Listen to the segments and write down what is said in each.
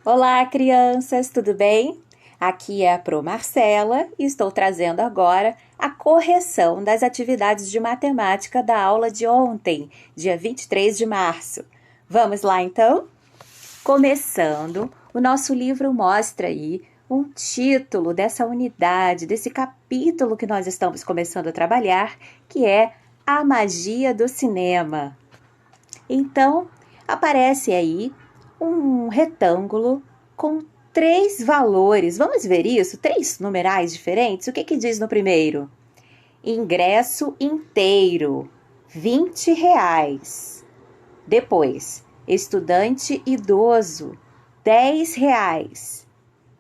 Olá, crianças, tudo bem? Aqui é a Pro Marcela e estou trazendo agora a correção das atividades de matemática da aula de ontem, dia 23 de março. Vamos lá então? Começando, o nosso livro mostra aí um título dessa unidade, desse capítulo que nós estamos começando a trabalhar, que é A Magia do Cinema. Então, aparece aí um retângulo com três valores. Vamos ver isso? Três numerais diferentes? O que diz no primeiro? Ingresso inteiro, R$ 20. Depois, estudante idoso, R$ 10.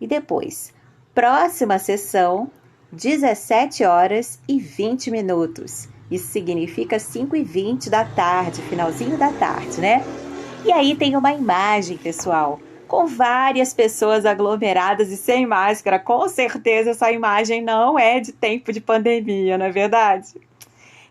E depois, próxima sessão, 17h20. Isso significa 5h20 da tarde, finalzinho da tarde, né? E aí tem uma imagem, pessoal, com várias pessoas aglomeradas e sem máscara. Com certeza essa imagem não é de tempo de pandemia, não é verdade?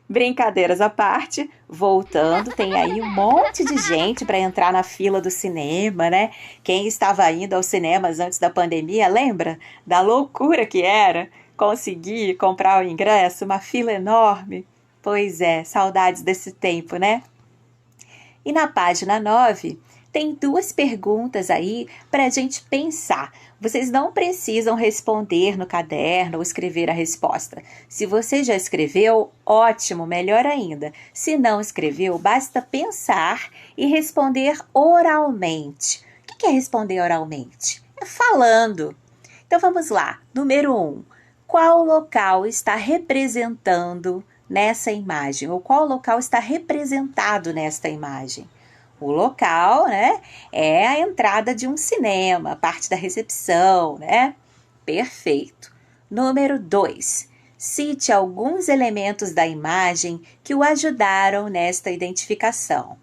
Brincadeiras à parte, voltando, tem aí um monte de gente para entrar na fila do cinema, né? Quem estava indo aos cinemas antes da pandemia, lembra da loucura que era conseguir comprar o ingresso, uma fila enorme? Pois é, saudades desse tempo, né? E na página 9, tem duas perguntas aí para a gente pensar. Vocês não precisam responder no caderno ou escrever a resposta. Se você já escreveu, ótimo, melhor ainda. Se não escreveu, basta pensar e responder oralmente. O que é responder oralmente? É falando. Então vamos lá. Número 1. Qual local está representando nessa imagem? Ou qual local está representado nesta imagem? O local, né, é a entrada de um cinema, parte da recepção, né? Perfeito. Número 2. Cite alguns elementos da imagem que o ajudaram nesta identificação.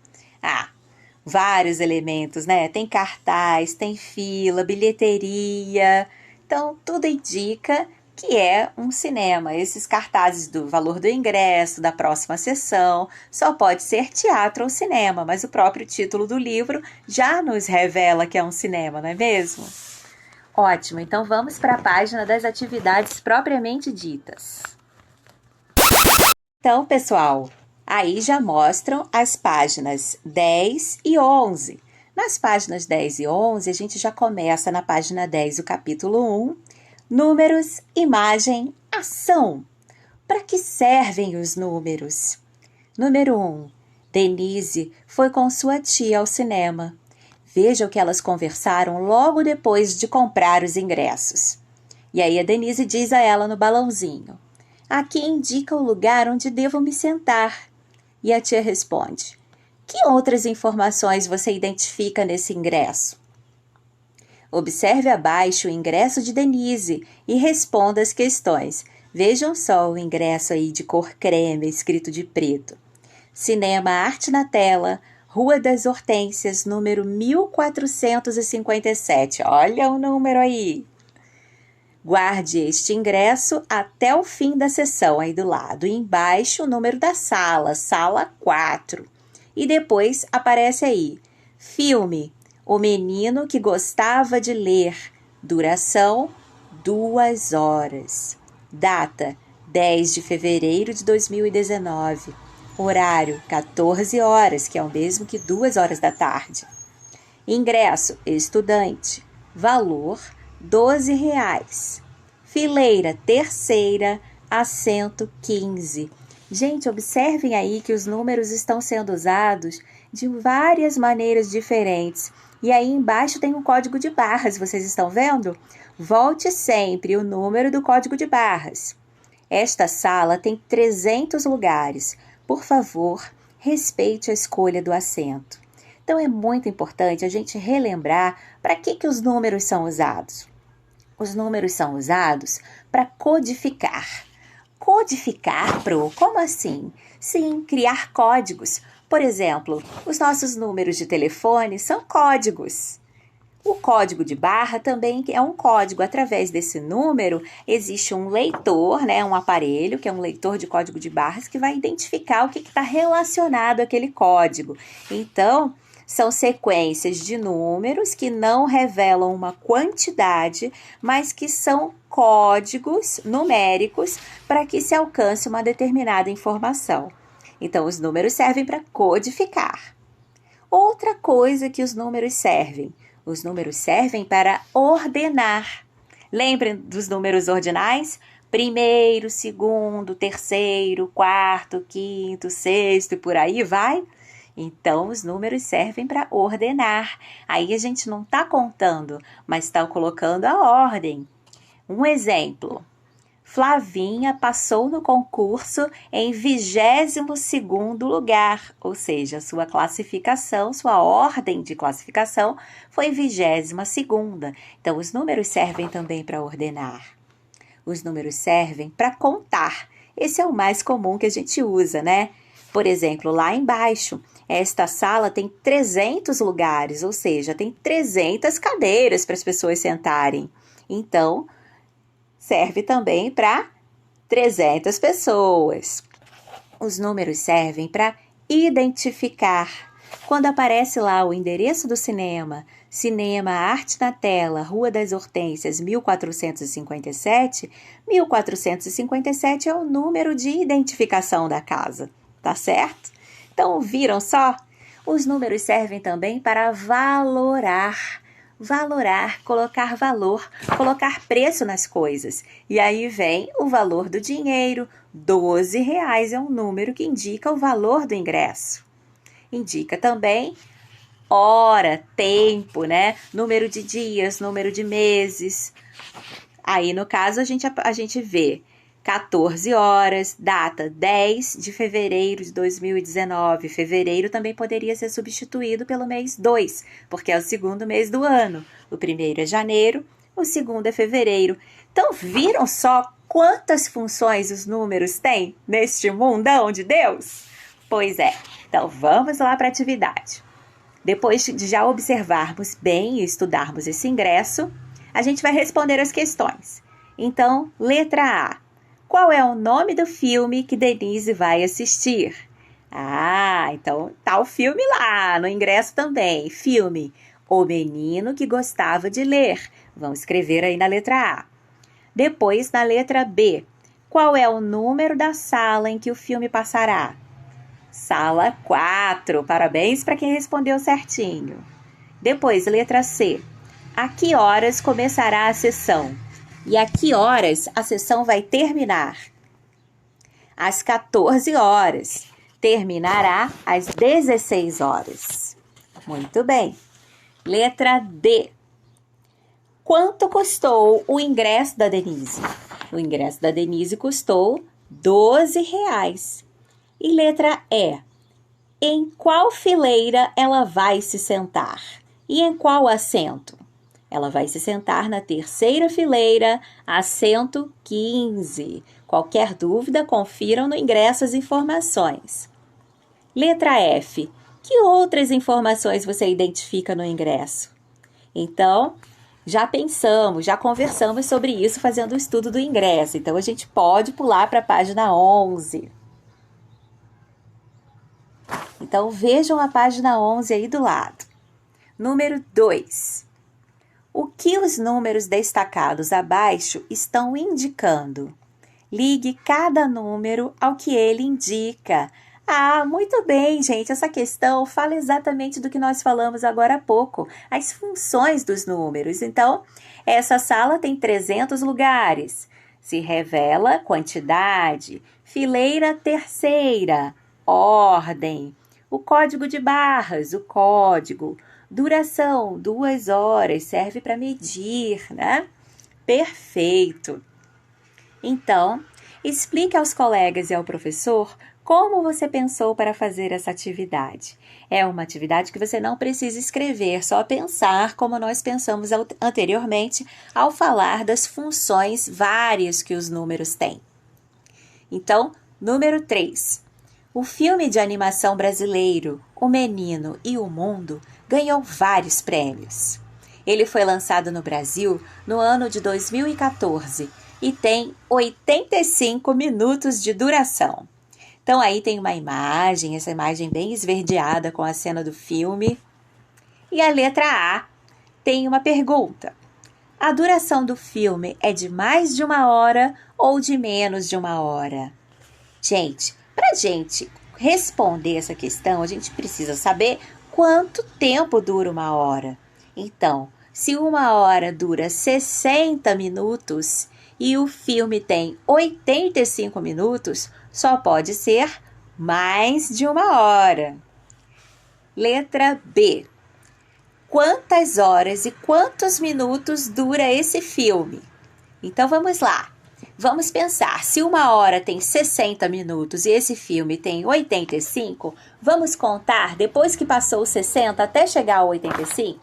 Vários elementos, né? Tem cartaz, tem fila, bilheteria. Então, tudo indica que é um cinema. Esses cartazes do valor do ingresso, da próxima sessão, só pode ser teatro ou cinema, mas o próprio título do livro já nos revela que é um cinema, não é mesmo? Ótimo, então vamos para a página das atividades propriamente ditas. Então, pessoal, aí já mostram as páginas 10 e 11. Nas páginas 10 e 11, a gente já começa na página 10, o capítulo 1, números, imagem, ação. Para que servem os números? Número 1. Denise foi com sua tia ao cinema. Veja o que elas conversaram logo depois de comprar os ingressos. E aí a Denise diz a ela no balãozinho: aqui indica o lugar onde devo me sentar. E a tia responde: que outras informações você identifica nesse ingresso? Observe abaixo o ingresso de Denise e responda as questões. Vejam só o ingresso aí de cor creme, escrito de preto. Cinema Arte na Tela, Rua das Hortênsias, número 1457. Olha o número aí. Guarde este ingresso até o fim da sessão, aí do lado. E embaixo o número da sala, sala 4. E depois aparece aí, filme, O Menino que Gostava de Ler, duração 2 horas. Data, 10 de fevereiro de 2019. Horário, 14 horas, que é o mesmo que 2 horas da tarde. Ingresso, estudante. Valor, R$ 12. Fileira terceira, assento 15. Gente, observem aí que os números estão sendo usados de várias maneiras diferentes. E aí embaixo tem um código de barras, vocês estão vendo? Volte sempre o número do código de barras. Esta sala tem 300 lugares. Por favor, respeite a escolha do assento. Então, é muito importante a gente relembrar para que os números são usados. Os números são usados para codificar. Codificar, Pro? Como assim? Sim, criar códigos. Por exemplo, os nossos números de telefone são códigos. O código de barra também é um código. Através desse número, existe um leitor, né, um aparelho, que é um leitor de código de barras, que vai identificar o que está relacionado àquele código. Então, São sequências de números que não revelam uma quantidade, mas que são códigos numéricos para que se alcance uma determinada informação. Então, os números servem para codificar. Outra coisa que os números servem para ordenar. Lembrem dos números ordinais? Primeiro, segundo, terceiro, quarto, quinto, sexto e por aí vai? Então, os números servem para ordenar. Aí a gente não está contando, mas está colocando a ordem. Um exemplo. Flavinha passou no concurso em 22º lugar, ou seja, sua classificação, sua ordem de classificação foi 22ª. Então, os números servem também para ordenar. Os números servem para contar. Esse é o mais comum que a gente usa, né? Por exemplo, lá embaixo, esta sala tem 300 lugares, ou seja, tem 300 cadeiras para as pessoas sentarem. Então, serve também para 300 pessoas. Os números servem para identificar. Quando aparece lá o endereço do cinema, Cinema Arte na Tela, Rua das Hortênsias, 1457, 1457 é o número de identificação da casa, tá certo? Então, viram só? Os números servem também para valorar. Valorar, colocar valor, colocar preço nas coisas. E aí vem o valor do dinheiro. R$12 é um número que indica o valor do ingresso. Indica também hora, tempo, né? Número de dias, número de meses. Aí, no caso, a gente vê 14 horas, data 10 de fevereiro de 2019. Fevereiro também poderia ser substituído pelo mês 2, porque é o segundo mês do ano. O primeiro é janeiro, o segundo é fevereiro. Então, viram só quantas funções os números têm neste mundão de Deus? Pois é. Então, vamos lá para a atividade. Depois de já observarmos bem e estudarmos esse ingresso, a gente vai responder as questões. Então, letra A. Qual é o nome do filme que Denise vai assistir? Então tá o filme lá, no ingresso também. Filme O Menino que Gostava de Ler. Vamos escrever aí na letra A. Depois, na letra B. Qual é o número da sala em que o filme passará? Sala 4. Parabéns para quem respondeu certinho. Depois, letra C. A que horas começará a sessão? E a que horas a sessão vai terminar? Às 14 horas. Terminará às 16 horas. Muito bem. Letra D. Quanto custou o ingresso da Denise? O ingresso da Denise custou R$12. E letra E. Em qual fileira ela vai se sentar? E em qual assento? Ela vai se sentar na terceira fileira, assento 15. Qualquer dúvida, confiram no ingresso as informações. Letra F. Que outras informações você identifica no ingresso? Então, já pensamos, já conversamos sobre isso fazendo o estudo do ingresso. Então, a gente pode pular para a página 11. Então, vejam a página 11 aí do lado. Número 2. O que os números destacados abaixo estão indicando? Ligue cada número ao que ele indica. Muito bem, gente. Essa questão fala exatamente do que nós falamos agora há pouco, as funções dos números. Então, essa sala tem 300 lugares. Se revela quantidade, fileira terceira, ordem, o código de barras, o código, duração, 2 horas, serve para medir, né? Perfeito. Então, explique aos colegas e ao professor como você pensou para fazer essa atividade. É uma atividade que você não precisa escrever, só pensar como nós pensamos anteriormente ao falar das funções várias que os números têm. Então, número 3. O filme de animação brasileiro, O Menino e o Mundo, ganhou vários prêmios. Ele foi lançado no Brasil no ano de 2014 e tem 85 minutos de duração. Então, aí tem uma imagem, essa imagem bem esverdeada com a cena do filme. E a letra A tem uma pergunta. A duração do filme é de mais de 1 hora ou de menos de 1 hora? Gente, para a gente responder essa questão, a gente precisa saber quanto tempo dura 1 hora. Então, se 1 hora dura 60 minutos e o filme tem 85 minutos, só pode ser mais de 1 hora. Letra B. Quantas horas e quantos minutos dura esse filme? Então vamos lá. Vamos pensar, se 1 hora tem 60 minutos e esse filme tem 85, vamos contar depois que passou os 60 até chegar ao 85?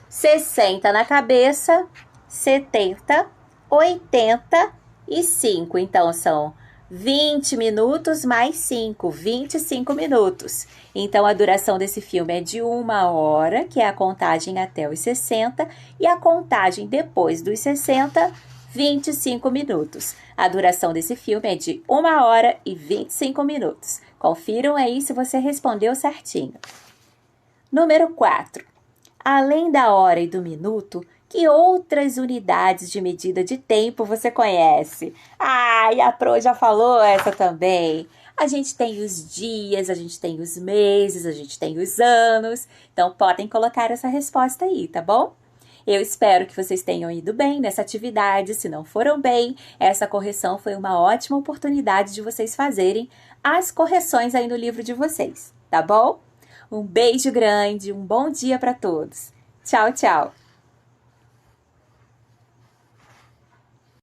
60 na cabeça, 70, 85. Então são 20 minutos mais 5, 25 minutos. Então, a duração desse filme é de 1 hora, que é a contagem até os 60, e a contagem depois dos 60, 25 minutos. A duração desse filme é de 1 hora e 25 minutos. Confiram aí se você respondeu certinho. Número 4. Além da hora e do minuto, que outras unidades de medida de tempo você conhece? E a Pro já falou essa também. A gente tem os dias, a gente tem os meses, a gente tem os anos. Então, podem colocar essa resposta aí, tá bom? Eu espero que vocês tenham ido bem nessa atividade. Se não foram bem, essa correção foi uma ótima oportunidade de vocês fazerem as correções aí no livro de vocês, tá bom? Um beijo grande, um bom dia para todos. Tchau, tchau!